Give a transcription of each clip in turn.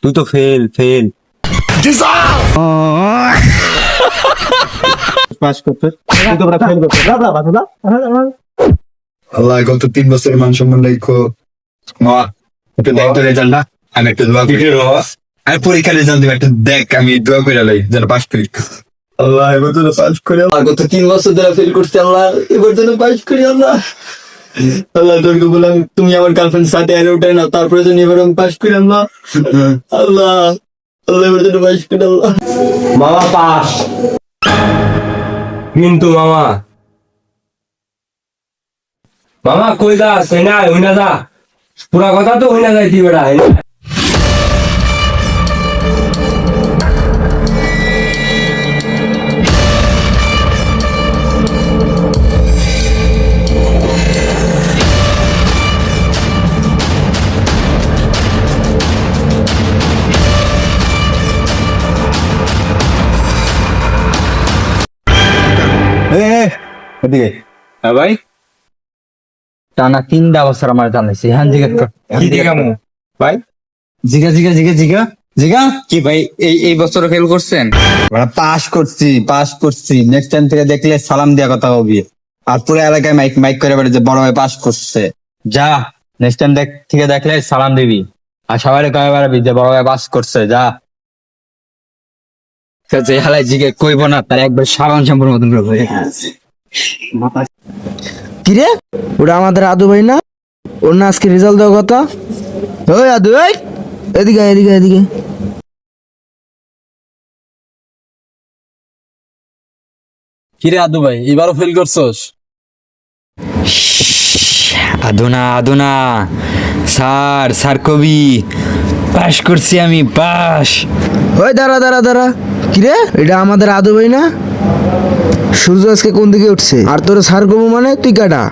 তুই তো fail fail. Pass করতে তুই তো ফেল করতে। আল্লাহ গত 3 বছরের মান সম্মান রেখো মা। একটু দেখ তো রেজাল্টটা, আমি একটু দোয়া করি। আমি পরীক্ষার রেজাল্ট দিব, একটু দেখ, আমি দোয়া করে লাই যেন পাস করি। আল্লাহ এবার যেন পাস করি। গত 3 বছর ধরে ফেল করছি, আল্লাহ এবার যেন পাস করি। আল্লাহ আল্লাহ তোকে বললাম তুমি আমার গার্লফ্রেন্ড সাথে আর ওঠাই না, তারপরে যেন এবার আমি পাস করি। আল্লাহ আল্লাহ আল্লাহ এবার যেন পাস করি। আল্লাহ মামা পাস। কিন্তু মামা মামা কই যা সেনা হইনা যা, পুরা কথা তো হইনা যাইতি বেড়া। ওদিকে হ্যাঁ ভাই, টানা 3টা বছর আমার জানাইছি। হ্যাঁ জিজ্ঞেস কর কি দিগামু ভাই? জিগা জিগা জিগা জিগা জিগা কি ভাই এই বছর ফেল করছেন? পাস করছি নেক্সট টাইম থেকে দেখলে সালাম দিয়া কথা হবি। আর পুরো এলাকায় মাইক মাইক করে বেড়ে যে বড় ভাই পাস করছে, যা নেক্সট টাইম থেকে দেখলে সালাম দিবি। আর সবাই কয়ে বেড়াবি যে বড় ভাই পাস করছে, যা। যে হালাই জিগে কইব না তার একবার সাবান শ্যাম্পুর মতন করবে। কিরে ওটা আমাদের আদু ভাই না? ওর না আজকে রেজাল্ট দেওয়ার কথা। ওই আদু ভাই, এদিকে আয়, এদিকে আয়, এদিকে। কিরে আদু ভাই এবারও ফেল করছস? আদুনা আদুনা স্যার স্যার কবি পাস করছি আমি, পাস। ওই দাঁড়া দাঁড়া দাঁড়া, কিরে এটা আমাদের আদু ভাই না? সূর্য আজকে কোন দিকে উঠছে? আর তোর সার কবু মানে তুই কাটা?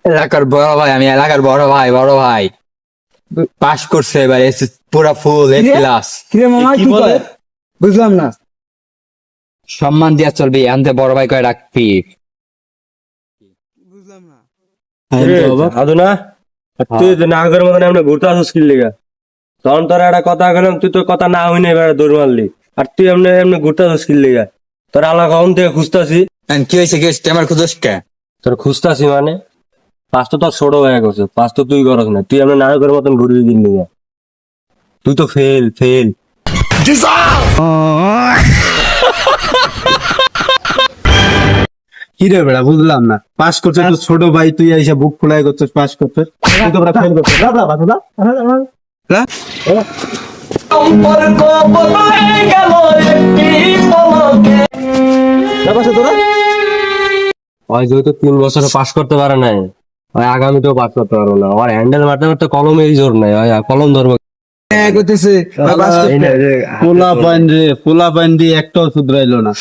এলাকার বড় ভাই, আমি এলাকার বড় ভাই পাস করছে এবার পুরা ফুল এ ক্লাস। কিরে মামা কি বলে? বুঝলাম না। সম্মান দিয়া চলবি, আনতে বড় ভাই কয়ে রাখবি। আদু না, তুই না আগের মতন আমরা ঘুরতে আসিস কি লিগা? তখন তোর একটা কথা গেলাম, তুই তোর কথা না হইনি এবার দৌড় মারলি। আর তুই এমনি এমনি ঘুরতে আসিস কি লিগা? তোর আলা কখন থেকে খুঁজতাছি। কি হয়েছে আমার খুঁজোস কে? তোর খুঁজতাছি মানে পাঁচ তো তোর ছোট হয়ে গেছে, পাঁচ তো তুই করস না। তুই এমনি নায়কের মতন ঘুরবি দিন লিগা। তুই তো ফেল ফেল। কি রে বেড়া, বুঝলাম না। পাস করছে তো ছোট ভাই, তুই এসে বুক ফুলাই করছিস পাস করতে। তুই তো ফেল করছিস। ওই যেহেতু 3 বছরে পাস করতে পারে নাই, ওই আগামীতেও পাস করতে পারবো না। ওর হ্যান্ডেল মারতে মারতে কলমেরই জোর নাই, ওই কলম ধরবো। পোলা পাইন রে, পোলা পাইন দিয়ে একটাও শুধরাইলো না।